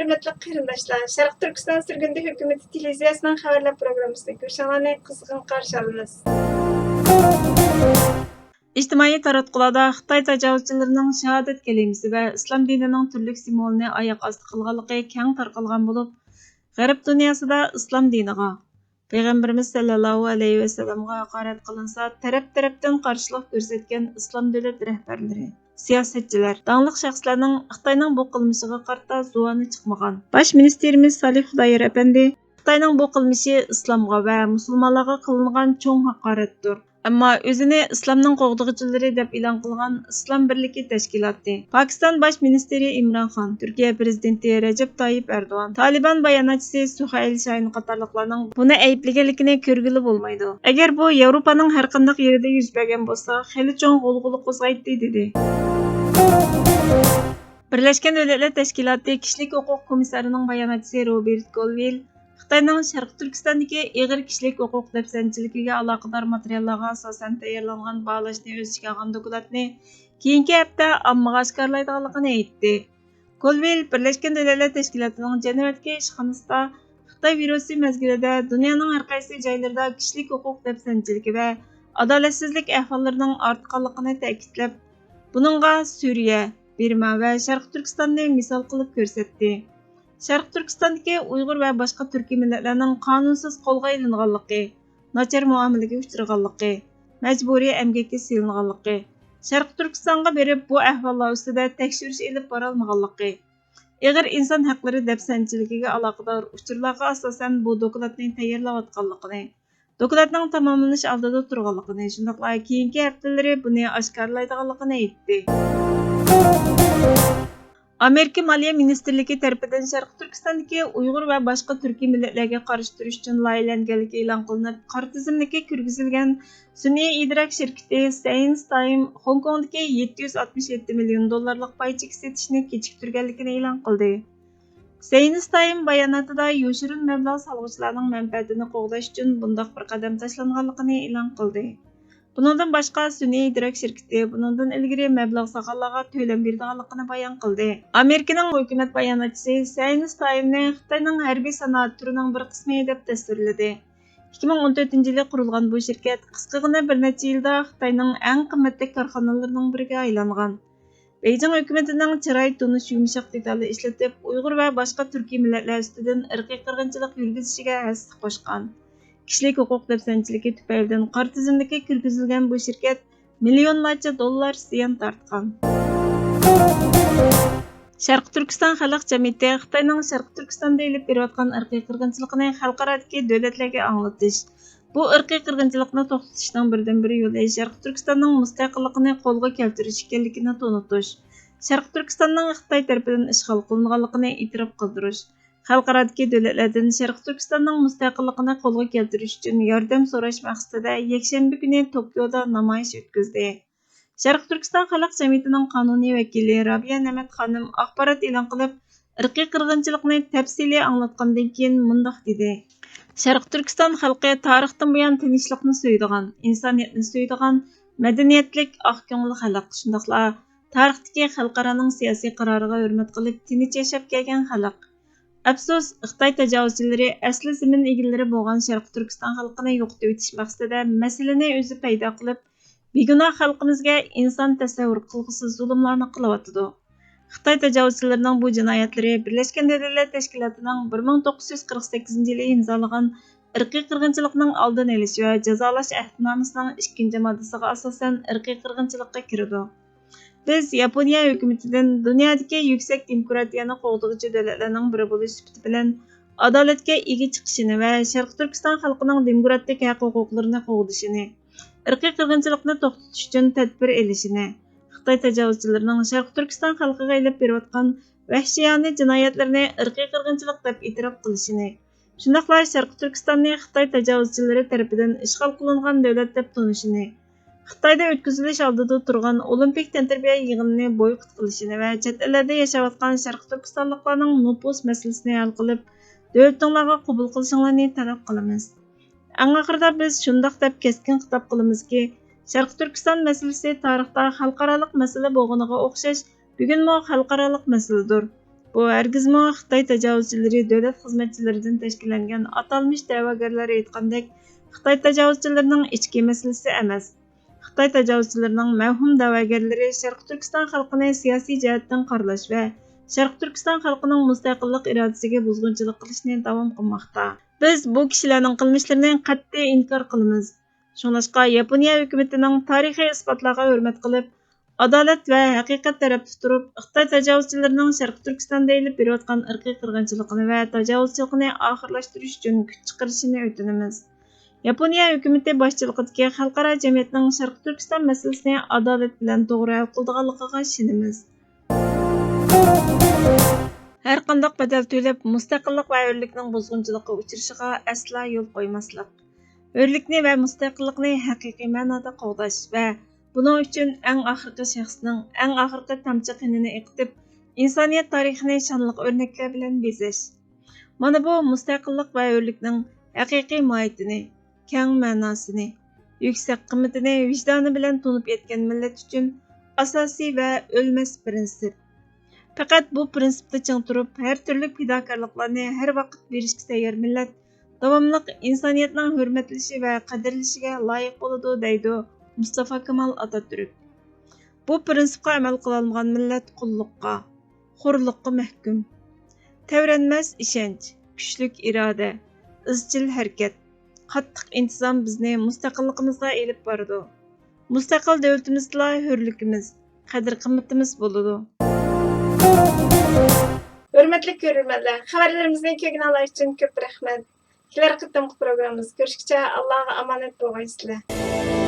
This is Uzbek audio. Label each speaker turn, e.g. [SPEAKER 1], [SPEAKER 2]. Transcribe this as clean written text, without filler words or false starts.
[SPEAKER 1] Hörmetli qarindoshlar, Sharq Turkiston Surgundi hukumati televiziyasining xabarlar programmasida ko'rishinglarni qizg'in qarshi olamiz. İctimai taratqularda Xitoy tajovuzchilarining shahodat kalimasi va islom dinining turli simvolini oyoq osti qilganligi keng tarqalgan bo'lib, G'arb dunyosida islom diniga, Payg'ambarimiz sallallohu alayhi va sallamga haqorat qilinsa, taraf-tarafdan qarshilik ko'rsatgan islom davlat rahbarlari, siyosatchilar, dаңlıq shaxslarning Xitoyning bu qilmishiga qarta zuvoni chiqmagan. Bosh ministerimiz Salih Xudoyor apandi Xitoyning bu qilmishi islomga va musulmonlarga qilingan cho'ng haqoratdir. Ammo o'zini islomning qo'g'dug'ichilari deb e'lon qilgan Islom birligi tashkiloti, Pokiston bosh ministri Imron Xon, Turkiya prezidenti Recep Tayyip Erdo'g'an, Taliban bayonotchisi Suhayl Shahin qatorliqlarning buni ayblaganligini ko'rgili bo'lmaydi. Agar bu Yevropaning har qanday yerida yuz bergan bo'lsa, xili cho'ng g'ulg'ula qo'zg'aydi dedi. Birlashgan Davlatlar Tashkiloti Kishilik huquq komissarining bayonotchisi Robert Colville Xitoyning Sharq Turkistondagi ig'ir kishilik huquq dafsanchiligiga aloqador materiallarga asosan tayyorlangan baholashni o'z ichiga olgan dokladni keyingi hafta ommaga oshkorlaydiganligini aytdi. Colville Birlashgan Davlatlar Tashkilotining Jenevadagi ishxonasida Xitoy virusi mezgilida dunyoning har qaysi joylarida kishilik huquq dafsanchiligi va adolatsizlik ahvollarining ortganligini ta'kidlab, buningga Suriya, Birma va Sharq Turkistonni misol qilib ko'rsatdi. Sharq Turkistondagi Uyg'ur va boshqa turkiy millatlarning qonunsiz qo'lga ilinganligi, nachar muomalaga uchraganligi, majburiy emgakka silinganligi, Sharq Turkistonga berib bu ahvollar ustida tekshirish olib borolmaganligi, ig'ir inson haqlari dafsanchiligiga aloqador uchurlarga asosan bu dokladni tayyorlayotganligini, dokladning tamomlanish oldida turganligini, shundaqla keyingi haftalari buni oshkorlaydiganligini aytdi. Amerika Moliya Ministerligi tarafidan Sharq Turkistondagi Uyg'ur va boshqa turkiy millatlarga qarshi turish uchun loyihalanganligi e'lon qilinib, qora tizimlikka kirgizilgan sun'iy idrok shirkati Science Time Hong Kongdagi $767 million pay cheki setishni kechiktirganligini e'lon qildi. Science Time bayonotida yoshirin mablag' solg'uvchilarning manfaatini qo'g'dash uchun bundoq bir qadam tashlanganligini e'lon qildi. Bundan boshqa sun'iy idrok shirkati bundan ilgari mablag' solganlarga to'lam berganligini bayon qildi. Amerikaning hukumat bayonotchisi Science Time'ni Xitoyning harbiy sanoat turining bir qismi deb tasvirladi. 2014-yilda qurilgan bu shirkat qisqagina bir necha yilda Xitoyning eng qimmatli korxonalarining biriga aylangan. Beijing hukumatining chiroy tonish yumshoq detalni ishlatib, Uyg'ur va boshqa turkiy millatlar ustidan irqiy qirg'inchilik yurgizishiga hassa qo'shgan. Kishilik huquq dafsanchiligi tufaylidan qora tizimlikka kirgizilgan bu shirkat millionlarcha dollar ziyon tortgan. Sharq Turkiston xalq jamiyati Xitoyning Sharq Turkistonda olib berayotgan irqiy qirg'inchilikni xalqarodagi davlatlarga anglatish, bu irqiy qirg'inchilikni to'xtatishning birdan-bir yo'li Sharq Turkistonning mustaqilligini qo'lga keltirish ekanligini to'nitish, Sharq Turkistonning Xitoy tomonidan ishg'ol qilinganligini e'tirof qildirish, xalqarodagi davlatlardan Sharq Turkistonning mustaqilligini qo'lga keltirish uchun yordam so'rash maqsadida yakshanba kuni Tokioda namoyish o'tkazdi. Sharq Turkiston xalq jamiyatining qonuniy vakili Rabiya Nemat xonim axborot e'lon qilib, irqiy qirg'inchilikni tafsiliy anglatgandan keyin mundaq dedi. Sharq Turkiston xalqi tarixdan buyon tinchlikni suydigan, insoniyatni suydigan, madaniyatlik, oq ko'ngil xalq, shundaqla tarixdagi xalqaroning siyosiy qaroriga hurmat qilib tinch yashab kelgan xalq. Afsus, Xitoy tajovuzchilari asli zamin egalari bo'lgan Sharq Turkiston xalqini yo'qotib o'tish maqsadida masalani o'zi paydo qilib, begunoh xalqimizga inson tasavvur qilg'isiz zulmlarni qilyotidi. Xitoy tajovuzchilarining bu jinoyatlari Birlashgan Davlatlar Tashkilotining 1948-yili imzolagan irqiy qirg'inchilikning oldini olish va jazolash ahdnomasining 2-moddasiga asosan irqiy qirg'inchilikka kiradi. Biz Yaponiya hukumatidan dunyodagi yuksak demokratiyani qo'g'duvchi davlatlarning biri bo'lish sifati bilan adolatga ega chiqishini va Sharq Turkiston xalqining demokratik haq-huquqlarini qo'g'dishini, irqiy qirg'inchilikni to'xtatish uchun tadbir olishini, Xitoy tajovuzchilarining Sharq Turkiston xalqiga olib berayotgan vahshiyona jinoyatlarini irqiy qirg'inchilik deb e'tirof qilishini, shundaqla Sharq Turkistonni Xitoy tajovuzchilari tomonidan ishg'ol qilingan davlat deb tanishini, Xitoyda o'tkazilish oldida turgan Olimpik tantaribiya yig'inini boykot qilishini va chet ellarda yashayotgan Sharq Turkistonliklarning nupus masalasini hal qilib, davlatinglarga qabul qilishinglarni talab qilamiz. Eng oxirida biz shundoq deb keskin xitob qilamizki, Sharq Turkiston masalasi tarixda xalqarалық masala bo'lganiga o'xshash, bugunmi xalqarалық masaladir. Bu hargizmi Xitoy tajovuzchilari davlat xizmatchilaridan tashkillangan atalmish da'vogarlar aytgandek Xitoy tajovuzchilarining ichki masalasi emas. Xitoy tajovuzchilarining mavhum da'vogarlari Sharq Turkiston xalqini siyosiy jihatdan qoralash va Sharq Turkiston xalqining mustaqillik irodasiga buzg'unchilik qilishni davom qilmoqda. Biz bu kishilarning qilmishlarini qat'iy inkor qilamiz. Shuningdek, Yaponiya hukumatining tarixiy isbotlarga hurmat qilib, adolat va haqiqat tarafda turib, Xitoy tajovuzchilarining Sharq Turkistonda elib berayotgan irqiy qirg'inchiligini va tajovuzchilikni oxirlashtirish uchun kuch chiqarishini o'tinamiz. Yaponiya hukumati boshchiligidagi xalqaro jamiyatning Sharq Turkiston masalasini adolat bilan to'g'ri hal qiladiganligiga ishonamiz. Har qanday badal to'lab, mustaqillik va hurlikning buzg'unchilikka uchrashiga asla yo'l qo'ymaslik. Hurlikni va mustaqillikni haqiqiy ma'noda qo'g'dash va buning uchun eng oxirgi shaxsning eng oxirgi tamchi qinini eqitib, insoniyat tarixini shonliq o'rnaklar bilan bezash. Mana bu mustaqillik va hurlikning haqiqiy mohiyatini, keng ma'nosini, yuksak qiymatini vijdoni bilan tunib yetgan millat uchun asosiy va o'lmas prinsip. Faqat bu prinsipda ching turib, har turli fidokorliklarni har vaqt berishga tayyor millat davomliq insoniyatning hurmatlashi va qadrlashiga loyiq bo'ladi, deydi Mustafa Kemal Atatürk. Bu prinsipga amal qila olmagan millat qulluqqa, xo'rliqqa mahkum. Tevranmas ishonch, kuchlik iroda, izchil harakat, qattiq intizom bizni mustaqilligimizga elib boradi. Mustaqil davlatimizda hurligimiz, qadr-qimmatimiz bo'ladi. Hurmatli ko'ruvchilar, xabarlarimizni ko'ngil olish uchun ko'p rahmat. Kelar qitimqi programmamiz ko'rishguncha Allohga omonat bo'linglar.